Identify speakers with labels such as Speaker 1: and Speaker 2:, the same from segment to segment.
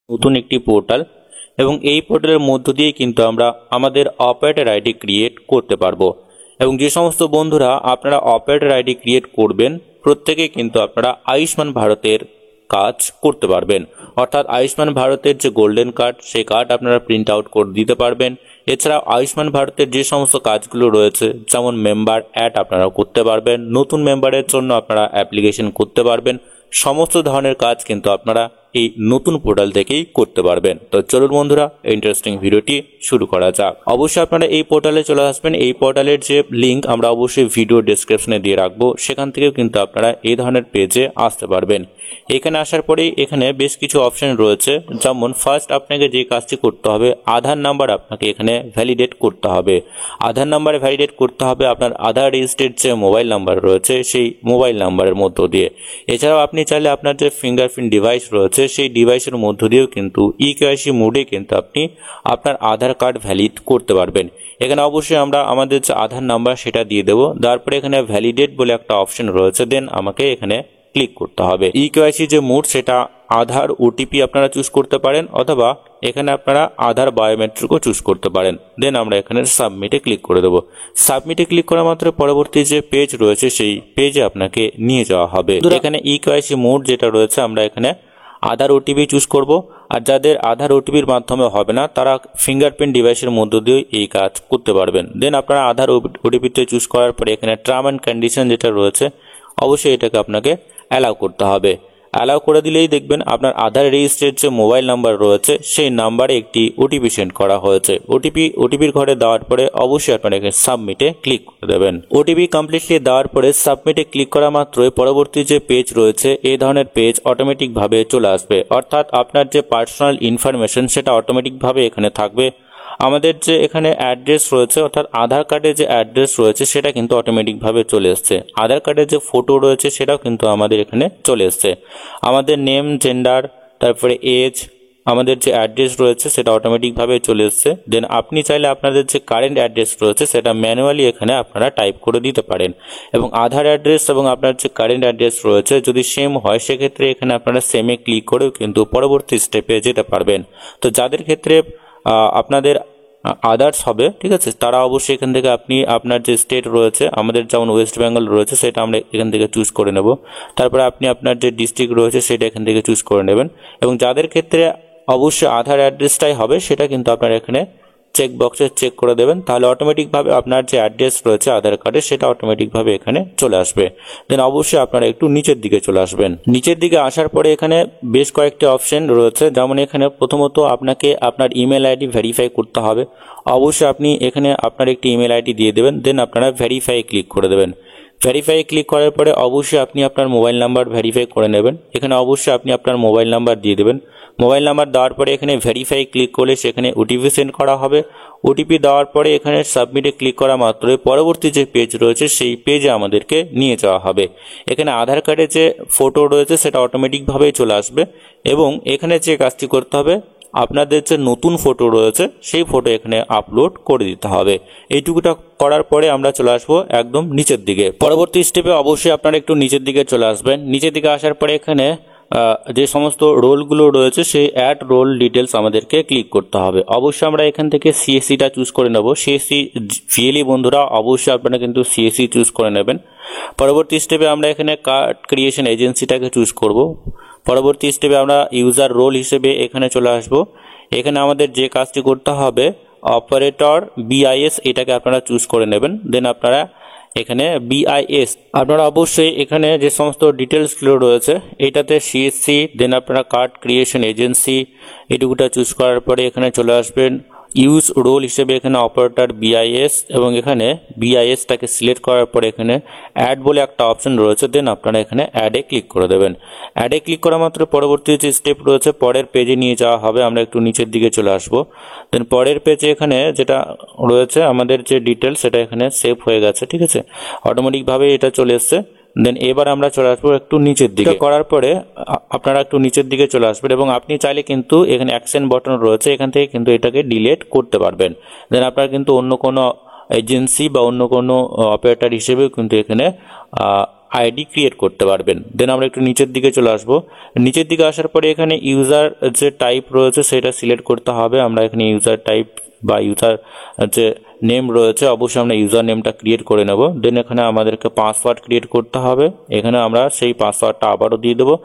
Speaker 1: নতুন একটি পোর্টাল এবং এই পোর্টালের মধ্য দিয়ে কিন্তু আমরা আমাদের অপারেটর আইডি ক্রিয়েট করতে পারবো। এবং যে সমস্ত বন্ধুরা আপনারা অপারেটর আইডি ক্রিয়েট করবেন প্রত্যেকে কিন্তু আপনারা আয়ুষ্মান ভারতের কাজ করতে পারবেন। অর্থাৎ আয়ুষ্মান ভারতের যে গোল্ডেন কার্ড সেই কার্ড আপনারা প্রিন্ট আউট করে দিতে পারবেন। এছাড়াও আয়ুষ্মান ভারতের যে সমস্ত কাজগুলো রয়েছে যেমন মেম্বার অ্যাড আপনারা করতে পারবেন, নতুন মেম্বারের জন্য আপনারা অ্যাপ্লিকেশন করতে পারবেন, সমস্ত ধরনের কাজ কিন্তু আপনারা এই নতুন পোর্টাল থেকেই করতে পারবেন। তো চলুন বন্ধুরা ইন্টারেস্টিং ভিডিওটি শুরু করা যাক। অবশ্যই আপনারা এই পোর্টালে চলে আসবেন। এই পোর্টালের যে লিঙ্ক আমরা অবশ্যই ভিডিও ডেসক্রিপশনে দিয়ে রাখবো, সেখান থেকেও কিন্তু আপনারা এই ধরনের পেজে আসতে পারবেন। এখানে আসার পরেই এখানে বেশ কিছু অপশন রয়েছে, যেমন ফার্স্ট আপনাকে যে কাজটি করতে হবে আধার নাম্বার আপনাকে এখানে ভ্যালিডেট করতে হবে। আধার নাম্বার ভ্যালিডেট করতে হবে আপনার আধার রেজিস্টার্ড যে মোবাইল নাম্বার রয়েছে সেই মোবাইল নাম্বারের মধ্য দিয়ে। এছাড়াও আপনি চাইলে আপনার যে ফিঙ্গারপ্রিন্ট ডিভাইস রয়েছে সেই ডিভাইসের মধ্য দিয়েও কিন্তু ইকেওয়াইসি মোডে কিন্তু আপনি আপনার আধার কার্ড ভ্যালিড করতে পারবেন। এখানে অবশ্যই আমরা আমাদের যে আধার নাম্বার সেটা দিয়ে দেবো। তারপরে এখানে ভ্যালিডেট বলে একটা অপশন রয়েছে, দেন আমাকে এখানে ক্লিক করতে হবে। ইকেওয়াইসি যে মোড সেটা আধার ওটিপি আপনারা চুজ করতে পারেন, অথবা এখানে আপনারা আধার বায়োমেট্রিকও চুজ করতে পারেন। দেন আমরা এখানে সাবমিটে ক্লিক করে দেবো। সাবমিটে ক্লিক করা মাত্র পরবর্তী যে পেজ রয়েছে সেই পেজে আপনাকে নিয়ে যাওয়া হবে। এখানে ইকেওয়াইসি মোড যেটা রয়েছে আমরা এখানে আধার ওটিপি চুজ করব। আর যাদের আধার ওটিপির মাধ্যমে হবে না তারা ফিঙ্গারপ্রিন্ট ডিভাইসের মধ্য দিয়ে এই কাজ করতে পারবেন। দেন আপনারা আধার ওটিপিতে চুজ করার পরে এখানে টার্ম অ্যান্ড কন্ডিশন যেটা রয়েছে অবশ্যই এটাকে আপনাকে অ্যালাউ করতে হবে। অ্যালাউ করে দিলেই দেখবেন আপনার আধার রেজিস্টার্ড যে মোবাইল নাম্বার রয়েছে সেই নাম্বারে একটি ওটিপি সেন্ড করা হয়েছে। ওটিপির ঘরে দেওয়ার পরে অবশ্যই আপনারা এখানে সাবমিটে ক্লিক করে দেবেন। ওটিপি কমপ্লিটলি দেওয়ার পরে সাবমিটে ক্লিক করা মাত্রই পরবর্তী যে পেজ রয়েছে এই ধরনের পেজ অটোমেটিকভাবে চলে আসবে। অর্থাৎ আপনার যে পার্সোনাল ইনফরমেশন সেটা অটোমেটিকভাবে এখানে থাকবে। আমাদের যে এখানে অ্যাড্রেস রয়েছে অর্থাৎ আধার কার্ডের যে অ্যাড্রেস রয়েছে সেটা কিন্তু অটোমেটিকভাবে চলে এসছে। আধার কার্ডের যে ফটো রয়েছে সেটাও কিন্তু আমাদের এখানে চলে এসছে। আমাদের নেম, জেন্ডার, তারপরে এজ, আমাদের যে অ্যাড্রেস রয়েছে সেটা অটোমেটিকভাবে চলে এসছে। দেন আপনি চাইলে আপনাদের যে কারেন্ট অ্যাড্রেস রয়েছে সেটা ম্যানুয়ালি এখানে আপনারা টাইপ করে দিতে পারেন। এবং আধার অ্যাড্রেস এবং আপনার যে কারেন্ট অ্যাড্রেস রয়েছে যদি সেম হয় সেক্ষেত্রে এখানে আপনারা সেমে ক্লিক করেও কিন্তু পরবর্তী স্টেপে যেতে পারবেন। তো যাদের ক্ষেত্রে আপনাদের আদার্স হবে, ঠিক আছে, তারা অবশ্যই এখান থেকে আপনি আপনার যে স্টেট রয়েছে, আমাদের যেমন ওয়েস্ট বেঙ্গল রয়েছে সেটা আমরা এখান থেকে চুজ করে নেব। তারপরে আপনি আপনার যে ডিস্ট্রিক্ট রয়েছে সেটা এখান থেকে চুজ করে নেবেন। এবং যাদের ক্ষেত্রে অবশ্যই আধার অ্যাড্রেসটাই হবে সেটা কিন্তু আপনারা এখানে চেক বক্সে চেক করে দেবেন, তাহলে অটোমেটিকভাবে আপনার যে অ্যাড্রেস রয়েছে আধার কার্ডে সেটা অটোমেটিকভাবে এখানে চলে আসবে। দেন অবশ্যই আপনারা একটু নিচের দিকে চলে আসবেন। নিচের দিকে আসার পরে এখানে বেশ কয়েকটি অপশন রয়েছে, যেমন এখানে প্রথমত আপনাকে আপনার ইমেল আইডি ভেরিফাই করতে হবে। অবশ্যই আপনি এখানে আপনার একটি ইমেল আইডি দিয়ে দেবেন, দেন আপনারা ভেরিফাই ক্লিক করে দেবেন। ভেরিফাই ক্লিক করার পরে অবশ্যই আপনি আপনার মোবাইল নাম্বার ভেরিফাই করে নেবেন। এখানে অবশ্যই আপনি আপনার মোবাইল নাম্বার দিয়ে দেবেন। মোবাইল নাম্বার দেওয়ার পরে এখানে ভেরিফাই ক্লিক করলে সেখানে ওটিপি সেন্ড করা হবে। ওটিপি দেওয়ার পরে এখানে সাবমিটে ক্লিক করা মাত্রই পরবর্তী যে পেজ রয়েছে সেই পেজে আমাদেরকে নিয়ে যাওয়া হবে। এখানে আধার কার্ডের যে ফটো রয়েছে সেটা অটোমেটিকভাবেই চলে আসবে। এবং এখানে যে কাজটি করতে হবে আপনাদের যে নতুন ফটো রয়েছে সেই ফটো এখানে আপলোড করে দিতে হবে। এইটুকুটা করার পরে আমরা চলে আসবো একদম নিচের দিকে। পরবর্তী স্টেপে অবশ্যই আপনারা একটু নিচের দিকে চলে আসবেন। নিচের দিকে আসার পরে এখানে যে সমস্ত রোলগুলো রয়েছে সেই অ্যাড রোল ডিটেলস আমাদেরকে ক্লিক করতে হবে। অবশ্যই আমরা এখান থেকে সিএসসিটা চুজ করে নেব। সিএসসি ভিএলই বন্ধুরা অবশ্যই আপনারা কিন্তু সিএসসি চুজ করে নেবেন। পরবর্তী স্টেপে আমরা এখানে কার্ড ক্রিয়েশন এজেন্সিটাকে চুজ করব। পরবর্তী স্টেপে আমরা ইউজার রোল হিসেবে এখানে চলে আসব। এখানে আমাদের যে কাজটি করতে হবে অপারেটর বিআইএস এটাকে আপনারা চুজ করে নেবেন। দেন আপনারা এখানে বিআইএস আপনারা অবশ্যই এখানে যে সমস্ত ডিটেলসগুলো রয়েছে এইটাতে সিএসসি, দেন আপনারা কার্ড ক্রিয়েশন এজেন্সি এটুকুটা চুজ করার পরে এখানে চলে আসবেন ইউজ রোল হিসেবে এখানে অপারেটর বিআইএস এবং এখানে বিআইএসটাকে সিলেক্ট করার পরে এখানে অ্যাড বলে একটা অপশন রয়েছে, দেন আপনারা এখানে অ্যাডে ক্লিক করে দেবেন। অ্যাডে ক্লিক করা মাত্র পরবর্তী যে স্টেপ রয়েছে পরের পেজে নিয়ে যাওয়া হবে। আমরা একটু নিচের দিকে চলে আসব। দেন পরের পেজে এখানে যেটা রয়েছে আমাদের যে ডিটেলস সেটা এখানে সেভ হয়ে গেছে, ঠিক আছে, অটোমেটিকভাবে এটা চলে এসছে। দেন এবার আমরা চলে আসবো একটু নিচের দিকে। করার পরে আপনারা একটু নিচের দিকে চলে আসবেন এবং আপনি চাইলে কিন্তু এখানে অ্যাকশন বাটন রয়েছে, এখান থেকে কিন্তু এটাকে ডিলিট করতে পারবেন। দেন আপনারা কিন্তু অন্য কোনো এজেন্সি বা অন্য কোনো অপারেটর হিসেবেও কিন্তু এখানে আইডি ক্রিয়েট করতে পারবেন। দেন আমরা একটু নিচের দিকে চলে আসবো। নিচের দিকে আসার পরে এখানে ইউজার যে টাইপ রয়েছে সেটা সিলেক্ট করতে হবে। আমরা এখানে ইউজার টাইপ বা ইউজার যে নেম রয়েছে অবশ্যই আমরা ইউজার নেমটা ক্রিয়েট করে নেব। দেন এখানে আমাদেরকে পাসওয়ার্ড ক্রিয়েট করতে হবে। এখানে আমরা সেই পাসওয়ার্ডটা আবারও দিয়ে দেবো।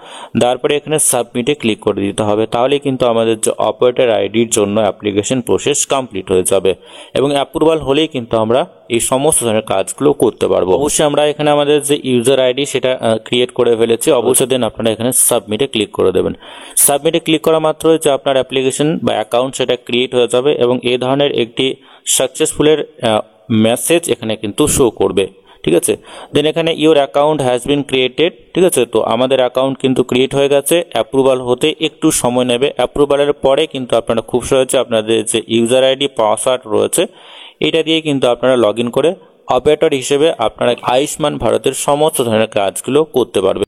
Speaker 1: তারপরে এখানে সাবমিটে ক্লিক করে দিতে হবে। তাহলে কিন্তু আমাদের যে অপারেটর আইডির জন্য অ্যাপ্লিকেশন প্রসেস কমপ্লিট হয়ে যাবে এবং অ্যাপ্রুভাল হলেই কিন্তু আমরা এই সমস্ত ধরনের কাজগুলো করতে পারবো। অবশ্যই আমরা এখানে আমাদের যে ইউজার আইডি সেটা ক্রিয়েট করে ফেলেছি। অবশ্যই দেন আপনারা এখানে সাবমিটে ক্লিক করে দেবেন। সাবমিটে ক্লিক করা মাত্রই যে আপনার অ্যাপ্লিকেশন বা অ্যাকাউন্ট সেটা ক্রিয়েট হয়ে যাবে এবং এই ধরনের একটি সাকসেসফুলের মেসেজ এখানে কিন্তু শো করবে। ঠিক আছে, দেন এখানে your account has been created. ঠিক আছে, তো আমাদের অ্যাকাউন্ট কিন্তু ক্রিয়েট হয়ে গেছে। অ্যাপ্রুভাল হতে একটু সময় নেবে। অ্যাপ্রুভালের পরে কিন্তু আপনারা খুব সহজে আপনাদের যে ইউজার আইডি পাসওয়ার্ড রয়েছে এটা দিয়ে কিন্তু আপনারা লগ ইন করে অপারেটর হিসেবে আপনারা আয়ুষ্মান ভারতের সমস্ত ধরনের কাজগুলো করতে পারবেন।